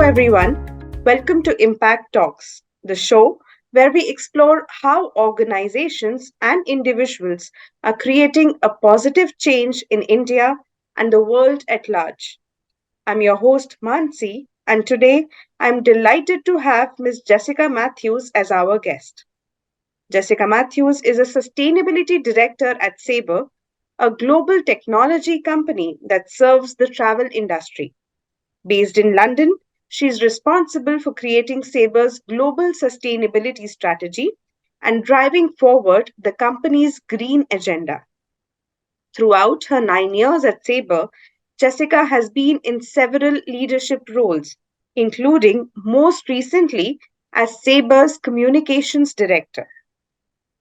everyone. Welcome to Impact Talks, the show where we explore how organizations and individuals are creating a positive change in India and the world at large. I'm your host, Mansi, and today I'm delighted to have Ms. Jessica Matthews as our guest. Jessica Matthews is a sustainability director at Sabre, a global technology company that serves the travel industry. Based in London, she is responsible for creating Sabre's global sustainability strategy and driving forward the company's green agenda. Throughout her 9 years at Sabre, Jessica has been in several leadership roles, including most recently as Sabre's communications director.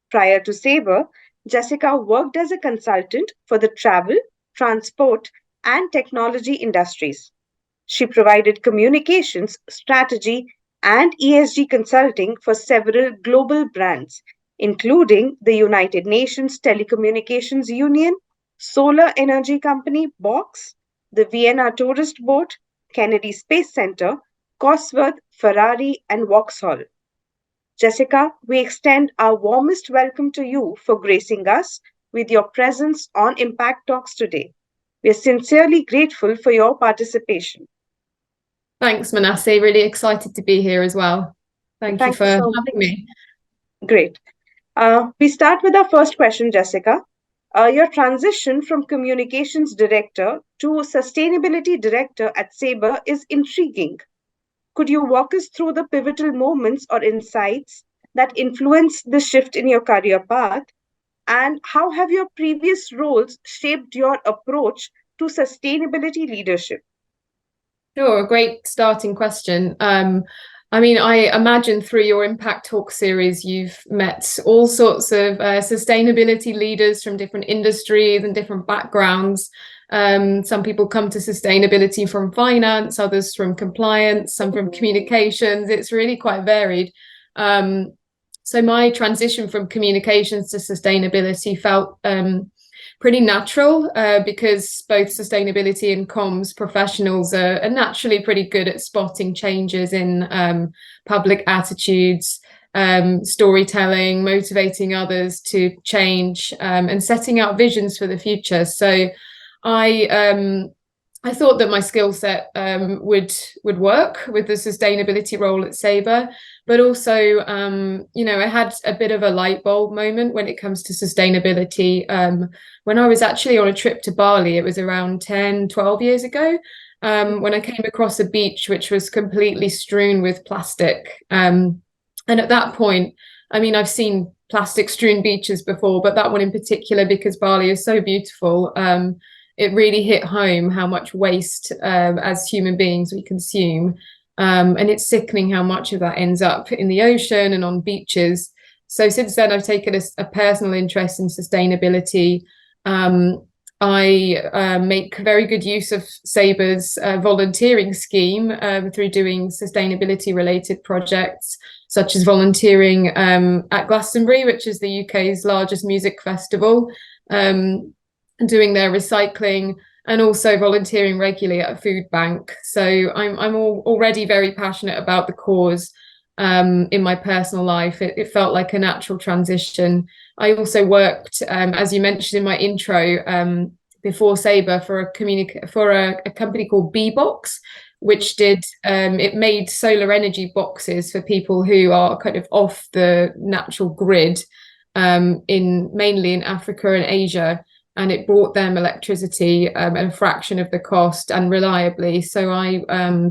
Prior to Sabre, Jessica worked as a consultant for the travel, transport, and technology industries. She provided communications, strategy, and ESG consulting for several global brands, including the United Nations Telecommunications Union, solar energy company Box, the Vienna Tourist Board, Kennedy Space Center, Cosworth, Ferrari, and Vauxhall. Jessica, we extend our warmest welcome to you for gracing us with your presence on Impact Talks today. We are sincerely grateful for your participation. Thanks, Manasseh. Really excited to be here as well. Thank you for having me. Great. We start with our first question, Jessica. Your transition from communications director to sustainability director at Sabre is intriguing. Could you walk us through the pivotal moments or insights that influenced the shift in your career path? And how have your previous roles shaped your approach to sustainability leadership? Sure, a great starting question. I imagine through your Impact Talk series, you've met all sorts of sustainability leaders from different industries and different backgrounds. Some people come to sustainability from finance, others from compliance, some from communications. It's really quite varied. So my transition from communications to sustainability felt pretty natural because both sustainability and comms professionals are naturally pretty good at spotting changes in public attitudes, storytelling, motivating others to change, and setting out visions for the future. So I thought that my skill set would work with the sustainability role at Sabre, but also, I had a bit of a light bulb moment when it comes to sustainability. When I was actually on a trip to Bali, it was around 10, 12 years ago, when I came across a beach which was completely strewn with plastic. And at that point, I've seen plastic strewn beaches before, but that one in particular, because Bali is so beautiful, it really hit home how much waste as human beings we consume. And it's sickening how much of that ends up in the ocean and on beaches. So since then, I've taken a personal interest in sustainability. I make very good use of Sabre's volunteering scheme through doing sustainability related projects, such as volunteering at Glastonbury, which is the UK's largest music festival, doing their recycling, and also volunteering regularly at a food bank. So I'm already very passionate about the cause. In my personal life, it felt like a natural transition. I also worked, as you mentioned in my intro, before Sabre for a company called Bbox, which it made solar energy boxes for people who are kind of off the natural grid, mainly in Africa and Asia. And it brought them electricity at a fraction of the cost and reliably. So I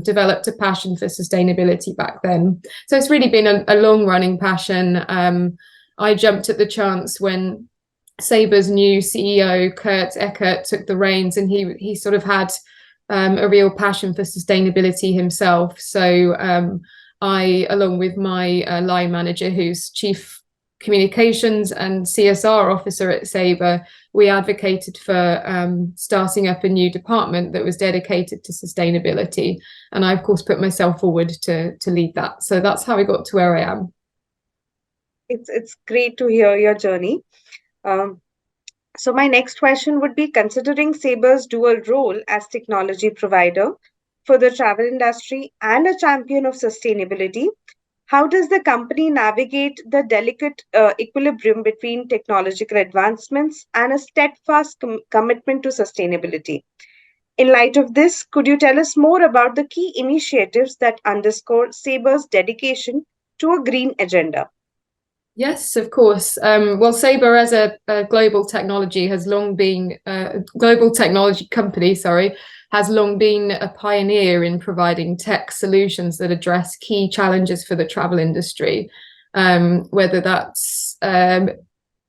developed a passion for sustainability back then. So it's really been a long-running passion. I jumped at the chance when Sabre's new CEO, Kurt Eckert, took the reins, and he sort of had a real passion for sustainability himself. So I, along with my line manager, who's chief communications and CSR officer at Sabre, we advocated for starting up a new department that was dedicated to sustainability. And I, of course, put myself forward to lead that. So that's how I got to where I am. It's great to hear your journey. So my next question would be, considering Sabre's dual role as technology provider, for the travel industry and a champion of sustainability, how does the company navigate the delicate equilibrium between technological advancements and a steadfast commitment to sustainability? In light of this, could you tell us more about the key initiatives that underscore Saber's dedication to a green agenda? Yes, of course. Well, Sabre as a global technology has long been global technology company, sorry, has long been a pioneer in providing tech solutions that address key challenges for the travel industry, whether that's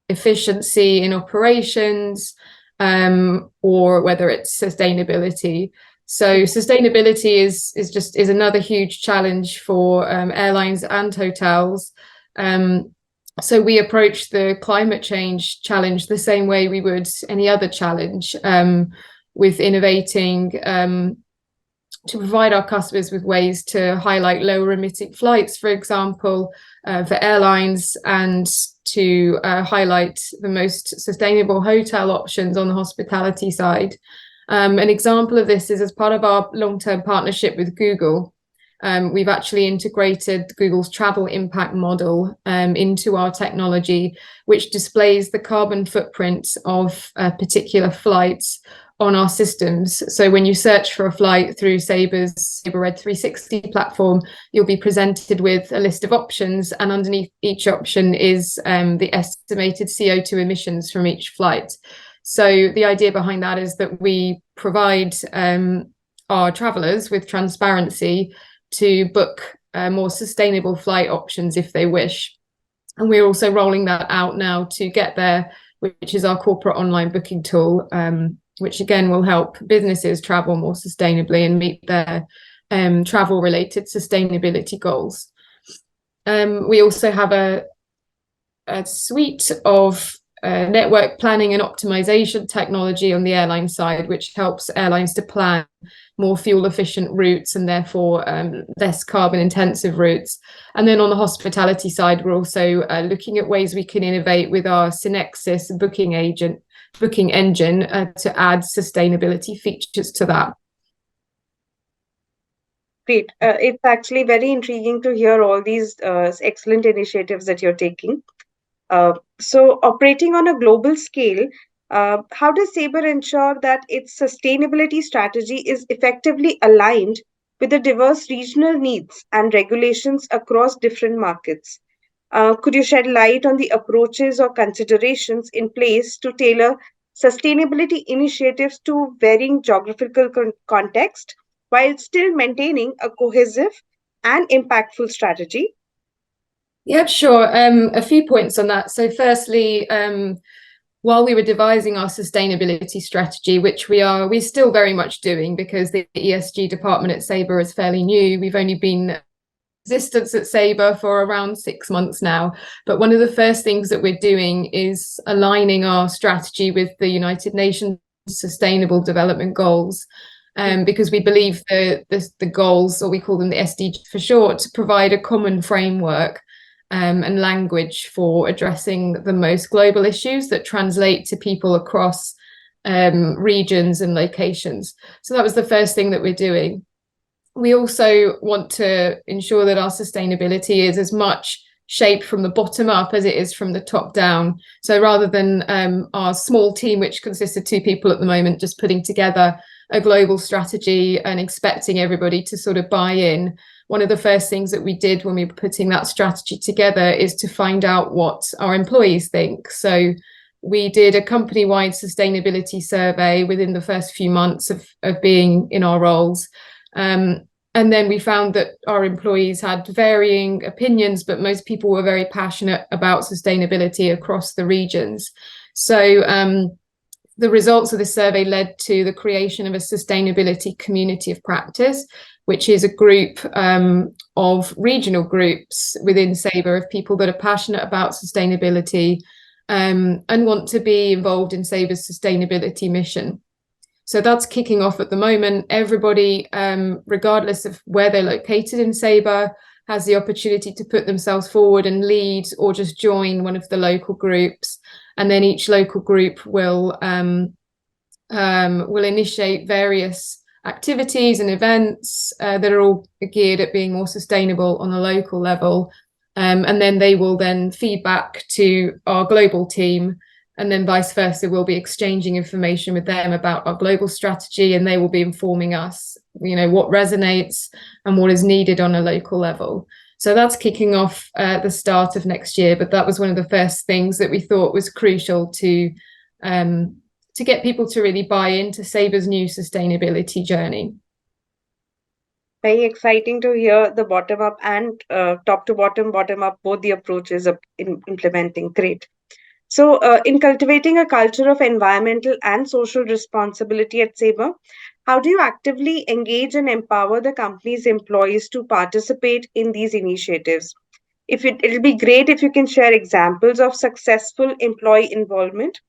efficiency in operations, or whether it's sustainability. So sustainability is another huge challenge for airlines and hotels. So we approach the climate change challenge the same way we would any other challenge, with innovating to provide our customers with ways to highlight lower emitting flights, for example, for airlines, and to highlight the most sustainable hotel options on the hospitality side. An example of this is as part of our long-term partnership with Google. We've actually integrated Google's travel impact model into our technology, which displays the carbon footprint of particular flights on our systems. So when you search for a flight through Saber's SaberRed 360 platform, you'll be presented with a list of options, and underneath each option is the estimated CO2 emissions from each flight. So the idea behind that is that we provide our travelers with transparency to book more sustainable flight options if they wish. And we're also rolling that out now to Get There, which is our corporate online booking tool, which again will help businesses travel more sustainably and meet their travel related sustainability goals. We also have a suite of network planning and optimization technology on the airline side, which helps airlines to plan more fuel efficient routes and therefore less carbon intensive routes. And then on the hospitality side, we're also looking at ways we can innovate with our Synexis booking engine to add sustainability features to that. Great. It's actually very intriguing to hear all these excellent initiatives that you're taking. So, operating on a global scale, how does Sabre ensure that its sustainability strategy is effectively aligned with the diverse regional needs and regulations across different markets? Could you shed light on the approaches or considerations in place to tailor sustainability initiatives to varying geographical context while still maintaining a cohesive and impactful strategy? Yeah, sure. A few points on that. So firstly, while we were devising our sustainability strategy, which we're still very much doing because the ESG department at Sabre is fairly new. We've only been in existence at Sabre for around 6 months now. But one of the first things that we're doing is aligning our strategy with the United Nations Sustainable Development Goals. Because we believe the goals, or we call them the SDGs for short, provide a common framework and language for addressing the most global issues that translate to people across regions and locations. So that was the first thing that we're doing. We also want to ensure that our sustainability is as much shaped from the bottom up as it is from the top down. So rather than our small team, which consists of 2 people at the moment, just putting together a global strategy and expecting everybody to sort of buy in, one of the first things that we did when we were putting that strategy together is to find out what our employees think. So we did a company-wide sustainability survey within the first few months of being in our roles. And then we found that our employees had varying opinions, but most people were very passionate about sustainability across the regions. So the results of the survey led to the creation of a sustainability community of practice, which is a group of regional groups within Sabre of people that are passionate about sustainability and want to be involved in Sabre's sustainability mission. So that's kicking off at the moment. Everybody, regardless of where they're located in Sabre, has the opportunity to put themselves forward and lead or just join one of the local groups. And then each local group will initiate various activities and events that are all geared at being more sustainable on a local level. And then they will then feed back to our global team, and then vice versa. We'll be exchanging information with them about our global strategy, and they will be informing us, what resonates and what is needed on a local level. So that's kicking off the start of next year. But that was one of the first things that we thought was crucial to get people to really buy into Saber's new sustainability journey. Very exciting to hear the bottom up and top to bottom up, both the approaches of implementing. Great. So, in cultivating a culture of environmental and social responsibility at Sabre, how do you actively engage and empower the company's employees to participate in these initiatives? It'll be great if you can share examples of successful employee involvement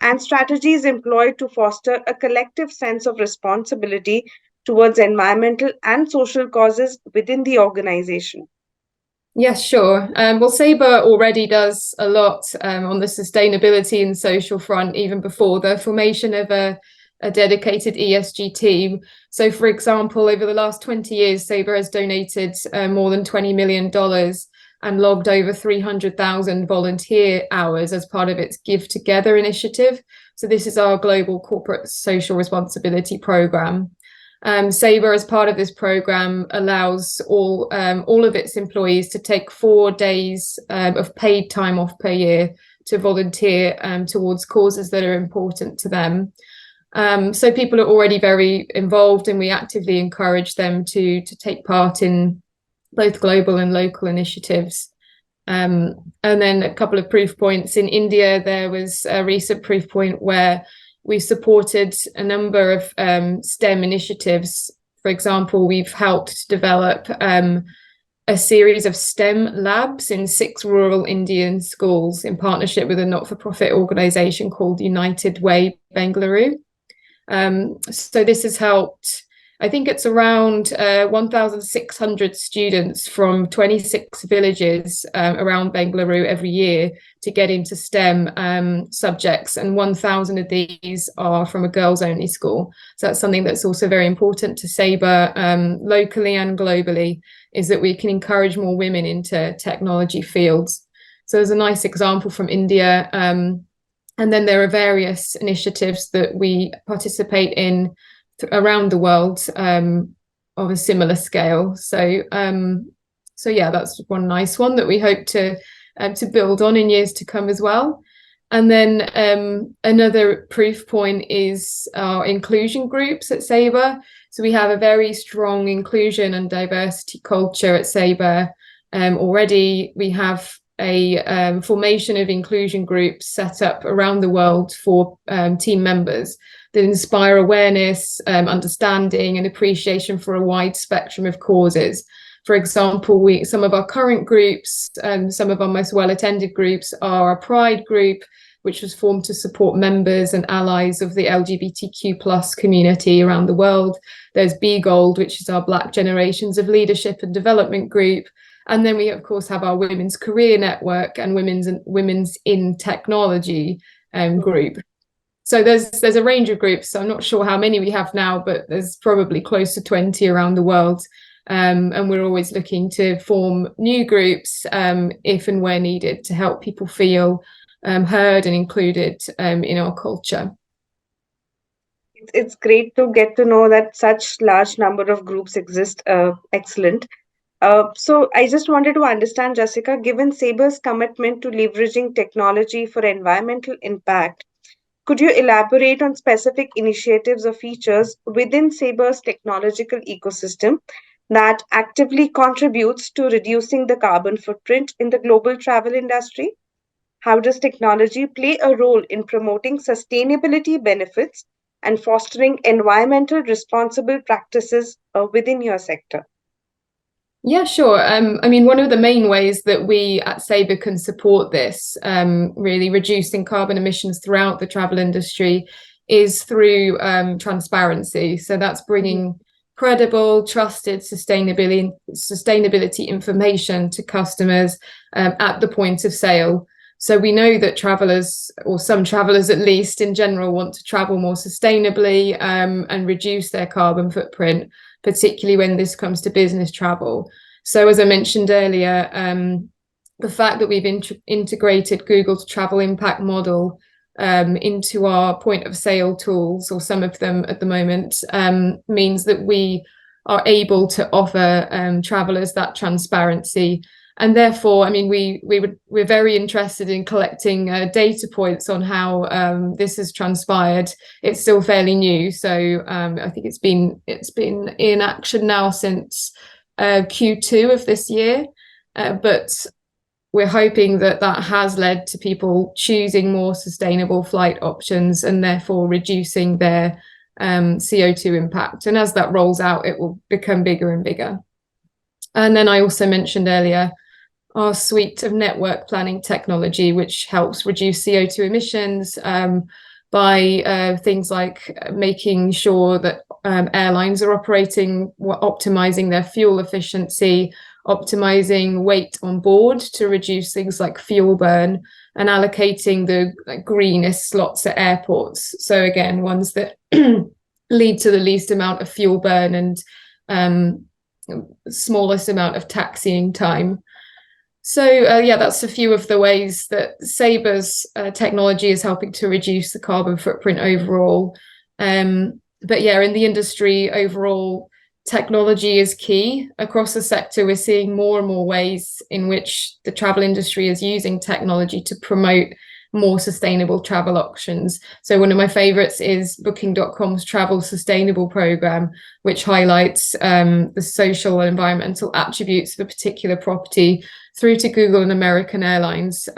and strategies employed to foster a collective sense of responsibility towards environmental and social causes within the organization. Yes, sure. Well, Sabre already does a lot on the sustainability and social front, even before the formation of a dedicated ESG team. So, for example, over the last 20 years, Sabre has donated more than $20 million and logged over 300,000 volunteer hours as part of its Give Together initiative. So this is our global corporate social responsibility program. Sabre, as part of this program, allows all of its employees to take 4 days of paid time off per year to volunteer towards causes that are important to them. So people are already very involved, and we actively encourage them to take part in both global and local initiatives. And then a couple of proof points. In India, there was a recent proof point where we supported a number of STEM initiatives. For example, we've helped develop a series of STEM labs in 6 rural Indian schools in partnership with a not-for-profit organization called United Way Bengaluru. So this has helped, I think it's around 1,600 students from 26 villages around Bengaluru every year to get into STEM subjects, and 1,000 of these are from a girls-only school. So that's something that's also very important to Sabre locally and globally, is that we can encourage more women into technology fields. So there's a nice example from India. And then there are various initiatives that we participate in around the world of a similar scale. So yeah, that's one nice one that we hope to build on in years to come as well. And then another proof point is our inclusion groups at Sabre. So we have a very strong inclusion and diversity culture at Sabre. Already we have a formation of inclusion groups set up around the world for team members that inspire awareness, understanding and appreciation for a wide spectrum of causes. For example, some of our current groups, some of our most well-attended groups are a Pride group, which was formed to support members and allies of the LGBTQ+ community around the world. There's Be Gold, which is our Black Generations of Leadership and Development group. And then we, of course, have our Women's Career Network and Women's in Technology group. So there's a range of groups. So I'm not sure how many we have now, but there's probably close to 20 around the world. And we're always looking to form new groups if and where needed to help people feel heard and included in our culture. It's great to get to know that such large number of groups exist. Excellent. So I just wanted to understand, Jessica, given Sabre's commitment to leveraging technology for environmental impact, could you elaborate on specific initiatives or features within Sabre's technological ecosystem that actively contributes to reducing the carbon footprint in the global travel industry? How does technology play a role in promoting sustainability benefits and fostering environmental responsible practices within your sector? Yeah, sure. I mean, one of the main ways that we at Sabre can support this, really reducing carbon emissions throughout the travel industry, is through transparency. So that's bringing credible, trusted sustainability information to customers at the point of sale. So we know that travelers, or some travelers at least in general, want to travel more sustainably and reduce their carbon footprint, particularly when this comes to business travel. So as I mentioned earlier, the fact that we've integrated Google's travel impact model into our point of sale tools, or some of them at the moment, means that we are able to offer travelers that transparency. And therefore, I mean, we're very interested in collecting data points on how this has transpired. It's still fairly new, so I think it's been in action now since Q2 of this year, but we're hoping that that has led to people choosing more sustainable flight options and therefore reducing their CO2 impact. And as that rolls out, it will become bigger and bigger. And then I also mentioned earlier our suite of network planning technology, which helps reduce CO2 emissions by things like making sure that airlines are optimizing their fuel efficiency, optimizing weight on board to reduce things like fuel burn, and allocating the greenest slots at airports. So again, ones that lead to the least amount of fuel burn and smallest amount of taxiing time. So yeah, that's a few of the ways that Sabre's technology is helping to reduce the carbon footprint overall. But yeah, in the industry overall, technology is key. Across the sector, we're seeing more and more ways in which the travel industry is using technology to promote more sustainable travel options. So one of my favorites is Booking.com's Travel Sustainable program, which highlights the social and environmental attributes of a particular property, through to Google and American Airlines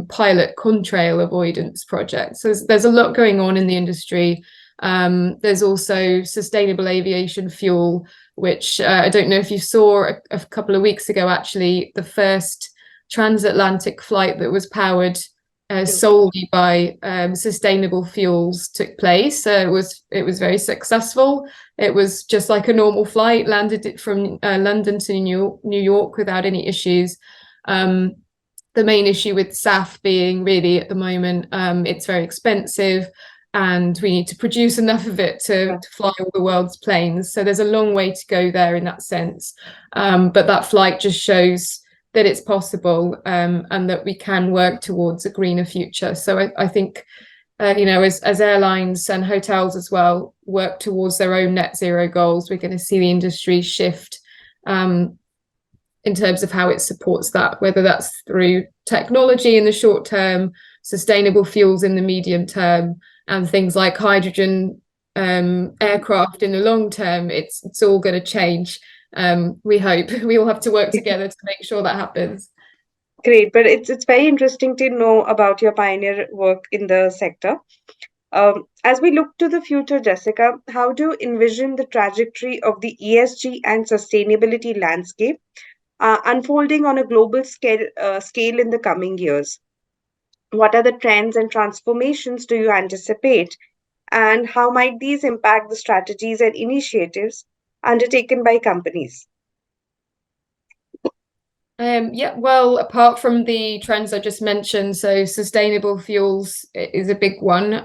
pilot contrail avoidance projects. So there's a lot going on in the industry. There's also sustainable aviation fuel, which I don't know if you saw a couple of weeks ago, actually, the first transatlantic flight that was powered solely by sustainable fuels took place. It was very successful. It was just like a normal flight, landed it from London to New York without any issues. The main issue with SAF being really at the moment, it's very expensive, and we need to produce enough of it to fly all the world's planes. So there's a long way to go there in that sense. But that flight just shows that it's possible, and that we can work towards a greener future. So I think, as airlines and hotels as well work towards their own net zero goals, we're going to see the industry shift in terms of how it supports that, whether that's through technology in the short term, sustainable fuels in the medium term, and things like hydrogen aircraft in the long term. It's all going to change. We hope we all have to work together to make sure that happens. Great, but it's very interesting to know about your pioneer work in the sector. As we look to the future, Jessica, how do you envision the trajectory of the ESG and sustainability landscape unfolding on a global scale in the coming years? What are the trends and transformations do you anticipate, and how might these impact the strategies and initiatives undertaken by companies? Yeah, well, apart from the trends I just mentioned, so sustainable fuels is a big one.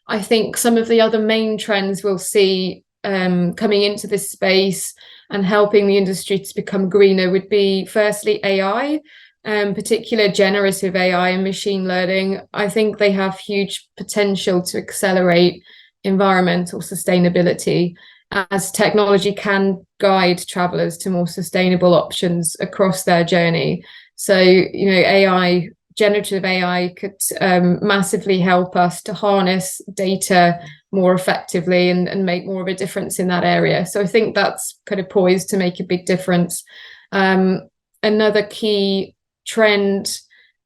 I think some of the other main trends we'll see coming into this space and helping the industry to become greener would be, firstly, AI, particular generative AI and machine learning. I think they have huge potential to accelerate environmental sustainability, as technology can guide travelers to more sustainable options across their journey. So, AI, generative AI could massively help us to harness data more effectively and make more of a difference in that area. So I think that's kind of poised to make a big difference. Another key trend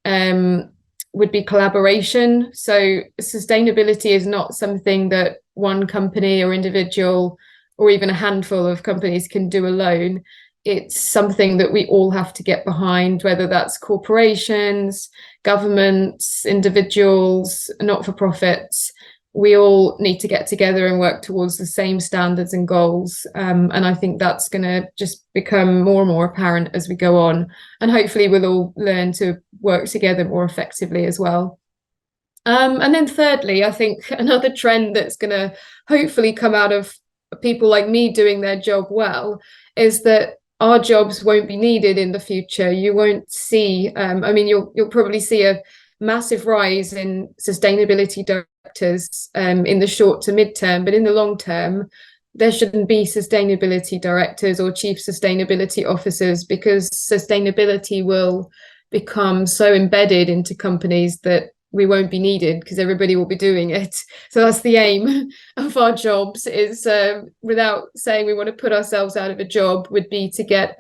would be collaboration. So sustainability is not something that one company or individual or even a handful of companies can do alone. It's something that we all have to get behind, whether that's corporations, governments, individuals, not-for-profits. we all need to get together and work towards the same standards and goals. And I think that's going to just become more and more apparent as we go on. And hopefully we'll all learn to work together more effectively as well. And then thirdly, I think another trend that's going to hopefully come out of people like me doing their job well is that our jobs won't be needed in the future. You won't see, you'll probably see a massive rise in sustainability directors in the short to mid-term, but in the long term, there shouldn't be sustainability directors or chief sustainability officers, because sustainability will become so embedded into companies that we won't be needed because everybody will be doing it. So that's the aim of our jobs, is without saying we want to put ourselves out of a job, would be to get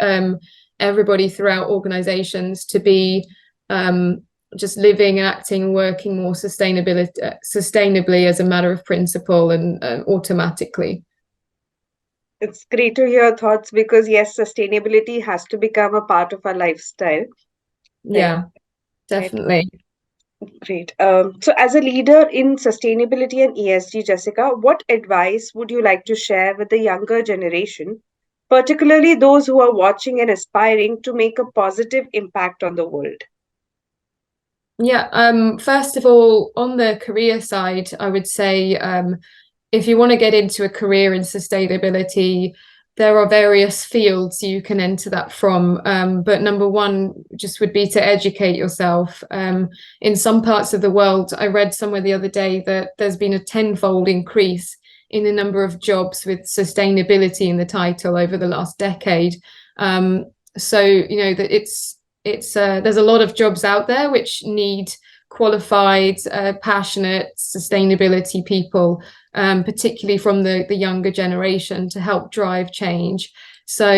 everybody throughout organizations to be just living, acting, working more sustainably as a matter of principle and automatically. It's great to hear thoughts, because yes, sustainability has to become a part of our lifestyle. Yeah, right. definitely. Great. So as a leader in sustainability and ESG, Jessica, what advice would you like to share with the younger generation, particularly those who are watching and aspiring to make a positive impact on the world? Yeah, first of all, on the career side, I would say if you want to get into a career in sustainability, there are various fields you can enter that from. But number one just would be to educate yourself. In some parts of the world, I read somewhere the other day that there's been a tenfold increase in the number of jobs with sustainability in the title over the last decade. So, you know, that there's a lot of jobs out there which need qualified, passionate sustainability people, particularly from the younger generation, to help drive change. So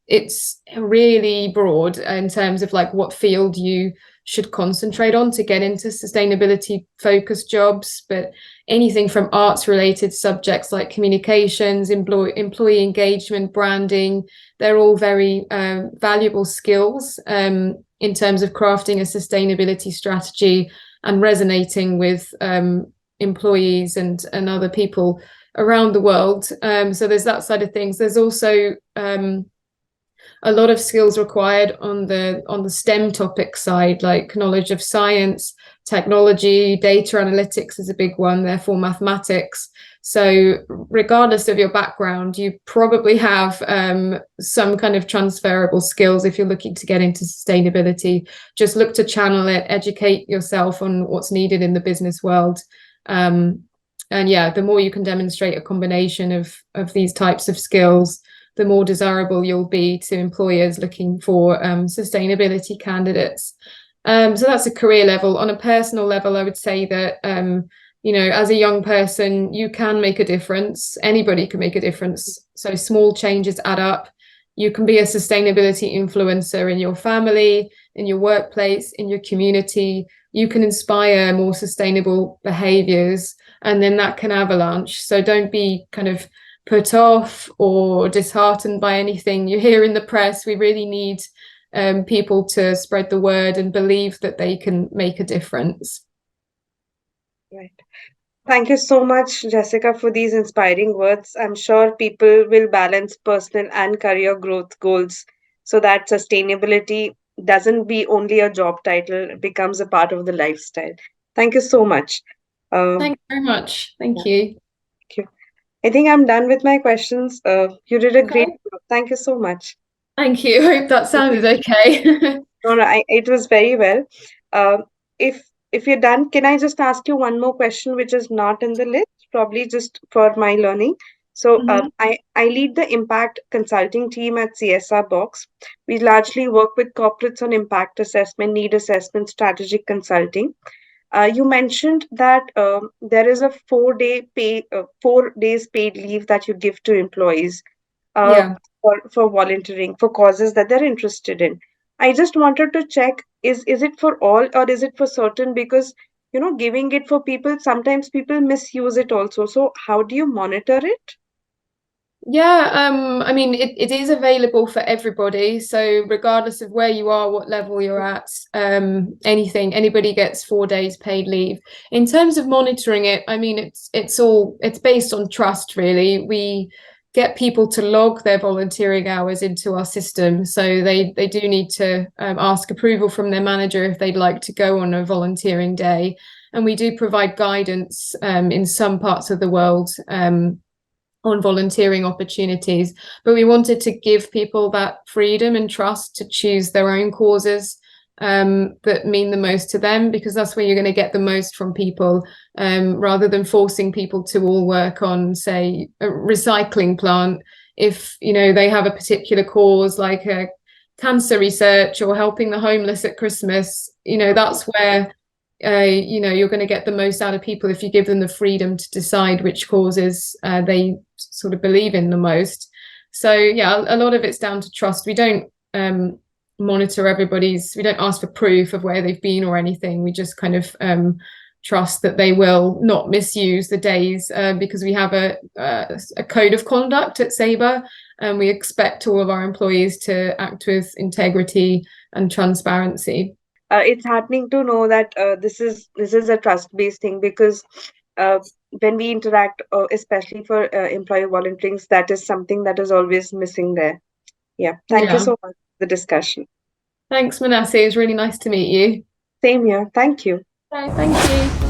it's really broad in terms of like what field you should concentrate on to get into sustainability focused jobs, but anything from arts related subjects like communications, employee engagement, branding, they're all very valuable skills in terms of crafting a sustainability strategy and resonating with employees and other people around the world. So there's that side of things. There's also a lot of skills required on the STEM topic side, like knowledge of science, technology, data analytics is a big one, therefore mathematics. So regardless of your background, you probably have some kind of transferable skills if you're looking to get into sustainability. Just look to channel it, educate yourself on what's needed in the business world. And yeah, the more you can demonstrate a combination of these types of skills, the more desirable you'll be to employers looking for sustainability candidates. So that's a career level. On a personal level, I would say that, you know, as a young person, you can make a difference. Anybody can make a difference. So small changes add up. You can be a sustainability influencer in your family, in your workplace, in your community. You can inspire more sustainable behaviors, and then that can avalanche. So don't be kind of put off or disheartened by anything you hear in the press. We really need people to spread the word and believe that they can make a difference. Right. Thank you so much, Jessica, for these inspiring words. I'm sure people will balance personal and career growth goals so that sustainability doesn't be only a job title, it becomes a part of the lifestyle. Thank you so much. Thanks very much. Thank you. Thank you. I think I'm done with my questions. You did a great Okay. job. Thank you so much. Thank you. Hope that sounded okay. No, it was very well. Um, if you're done, can I just ask you one more question, which is not in the list, probably just for my learning? So Mhm. I lead the impact consulting team at CSR Box. We largely work with corporates on impact assessment, need assessment, strategic consulting. You mentioned that there is a 4 days paid leave that you give to employees uh, Yeah. for volunteering for causes that they're interested in. I just wanted to check, is it for all or is it for certain? Because giving it for people, sometimes people misuse it also. So how do you monitor it? Yeah, I mean, it is available for everybody. So regardless of where you are, what level you're at, anybody gets 4 days paid leave. In terms of monitoring it, I mean, it's based on trust, really. We get people to log their volunteering hours into our system, so they do need to ask approval from their manager if they'd like to go on a volunteering day. And we do provide guidance in some parts of the world. On volunteering opportunities, but we wanted to give people that freedom and trust to choose their own causes that mean the most to them, because that's where you're going to get the most from people, rather than forcing people to all work on, say, a recycling plant. If they have a particular cause like a cancer research or helping the homeless at Christmas, that's where you're going to get the most out of people if you give them the freedom to decide which causes they sort of believe in the most. So yeah, a lot of it's down to trust. We don't monitor we don't ask for proof of where they've been or anything. We just kind of trust that they will not misuse the days, because we have a code of conduct at Sabre, and we expect all of our employees to act with integrity and transparency. It's heartening to know that this is a trust-based thing, because uh, when we interact, especially for employee volunteerings, that is something that is always missing there. Yeah, thank you Yeah. so much for the discussion. Thanks, Manasseh. It was really nice to meet you. Same here. Thank you. Okay, thank you.